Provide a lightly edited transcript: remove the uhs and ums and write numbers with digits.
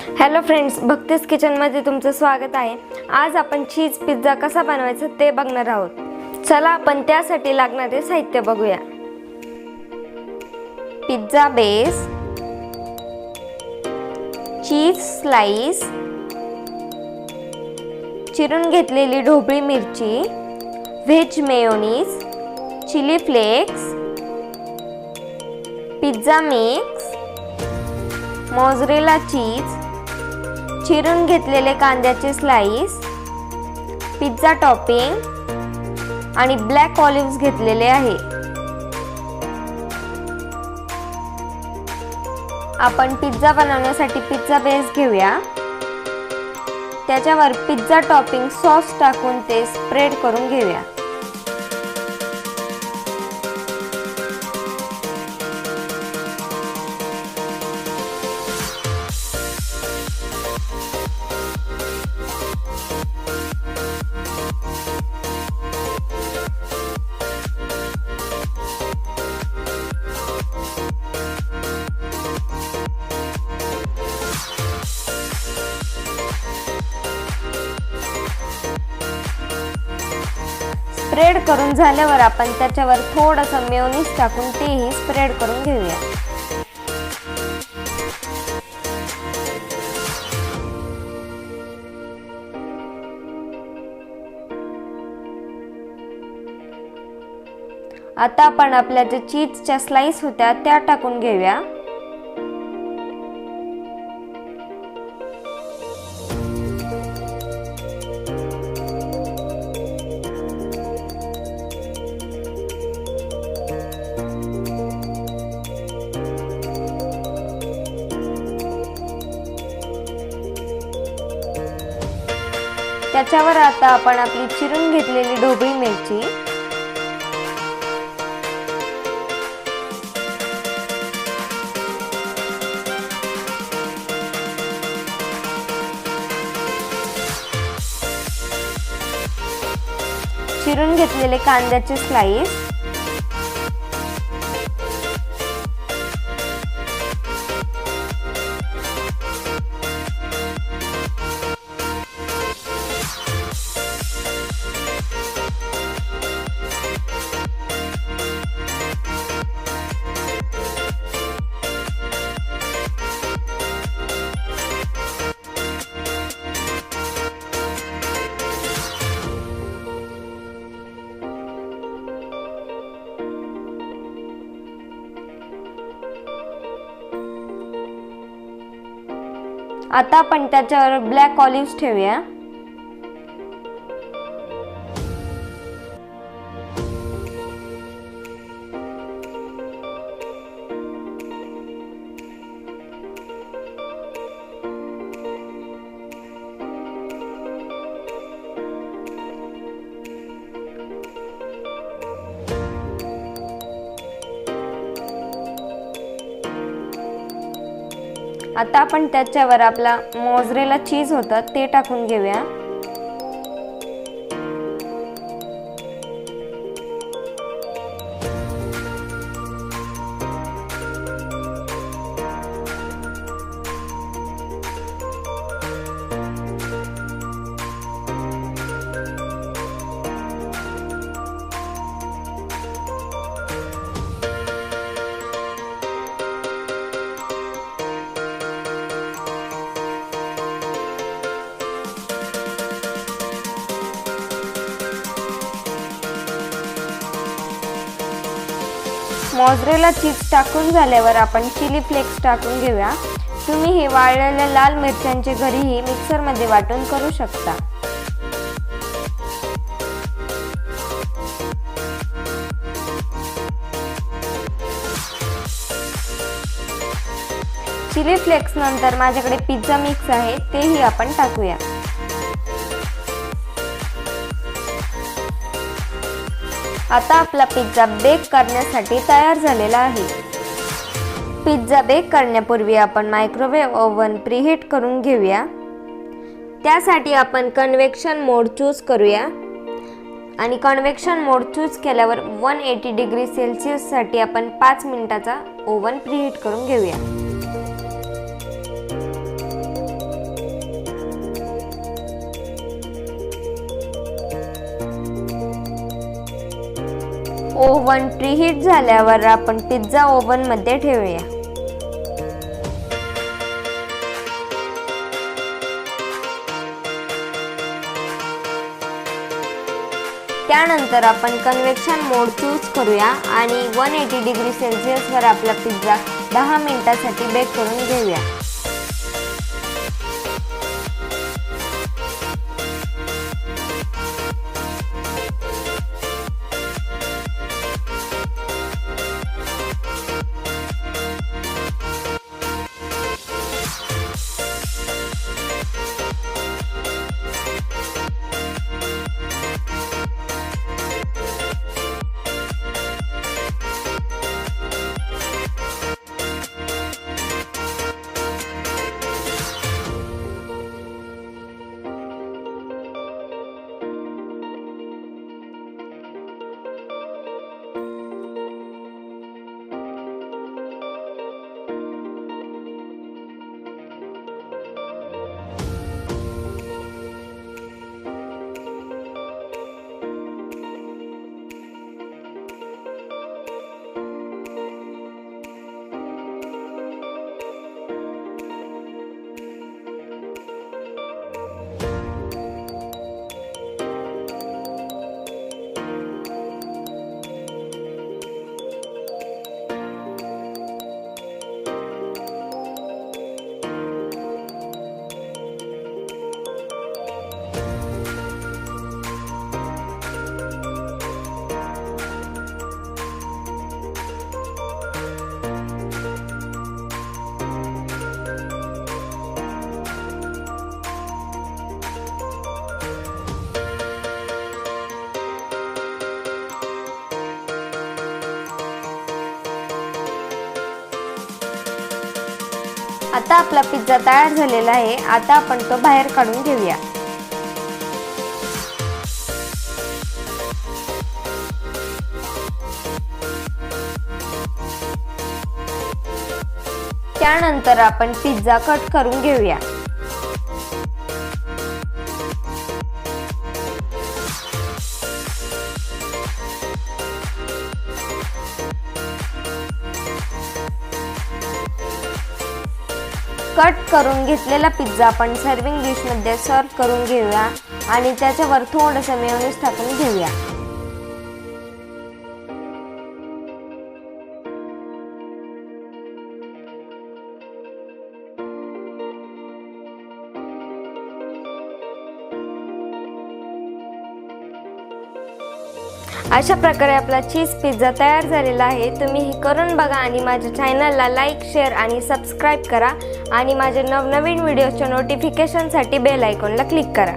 Hello friends, भक्तीस किचनमध्ये तुमचं स्वागत आहे। आज आपण चीज पिझ्झा कसा बनवायचा ते बघणार आहोत। चला आपण त्यासाठी लागणारे साहित्य बघूया। पिझ्झा बेस, चीज स्लाइस, चिरून घेतलेली ढोबळी मिरची, veg mayonnaise, chilli flakes, pizza mix, mozzarella cheese, चिरून घेतलेले कांद्याचे स्लाइस, पिझ्झा टॉपिंग आणि ब्लॅक ऑलिव्हज घेतलेले आहे। आपण पिझ्झा बनवण्यासाठी पिझ्झा बेस घेऊया। त्याच्यावर पिझ्झा टॉपिंग सॉस टाकून ते स्प्रेड करून घेऊया। स्प्रेड करून झाल्यावर आपण त्याच्यावर थोडंसं मेयोनीज टाकून तेही स्प्रेड करून घेऊया। आता आपण आपल्या जे चीजच्या स्लाइस होत्या त्या टाकून घेऊया। त्याच्यावर आता आपण आपली चिरून घेतलेली ढोबळी मिरची, चिरून घेतलेले कांद्याचे स्लाइस, आता आपण त्याच्यावर ब्लॅक ऑलिव्हज ठेवूया। आता आपण त्याच्यावर आपला मोझरेला चीज होता ते टाकून घेऊया। मोझरेला चीज टाकून झाल्यावर आपण चिली फ्लेक्स टाकून घेऊया। तुम्ही हे वाळलेल्या लाल मिरच्यांचे घरीही मिक्सर मध्ये वाटून करू शकता। चिली फ्लेक्स नंतर माझ्याकडे पिझ्झा मिक्स आहे तेही आपण टाकूया। आता आपला पिझ्झा बेक करण्यासाठी तयार झालेला आहे। पिझ्झा बेक करण्यापूर्वी आपण मायक्रोवेव्ह ओव्हन प्रीहीट करून घेऊया। त्यासाठी आपण कन्व्हेक्शन मोड चूज करूया आणि कन्व्हेक्शन मोड चूज केल्यावर 180 डिग्री सेल्सिअस साठी आपण 5 मिनिटाचा ओव्हन प्रीहीट करून घेऊया। ओव्हन प्रीहीट झाल्यावर आपण पिझ्झा ओव्हन मध्ये ठेवूया। त्यानंतर आपण कन्व्हेक्शन मोड चूज करूया आणि 180 डिग्री सेल्सिअस वर आपला पिझ्झा 10 मिनिटांसाठी बेक करून घेऊया। आता आपला पिझ्झा तयार झालेला आहे। आता आपण तो बाहेर काढून घेऊया। त्यानंतर आपण पिझ्झा कट करून घेऊया। कट करून घेतलेला पिझ्झा आपण सर्विंग डिश मध्ये सर्व करून घेऊया आणि त्याच्यावर थोडंसं मेयोनीज टाकून घेऊया। अशा प्रकारे आपला चीज पिझ्झा तयार झालेला आहे। तुम्ही हे करून बघा आणि माझ्या चॅनलला लाईक, शेअर आणि सबस्क्राइब करा आणि माझ्या नवनवीन व्हिडिओच्या नोटिफिकेशनसाठी बेल आयकॉनला क्लिक करा।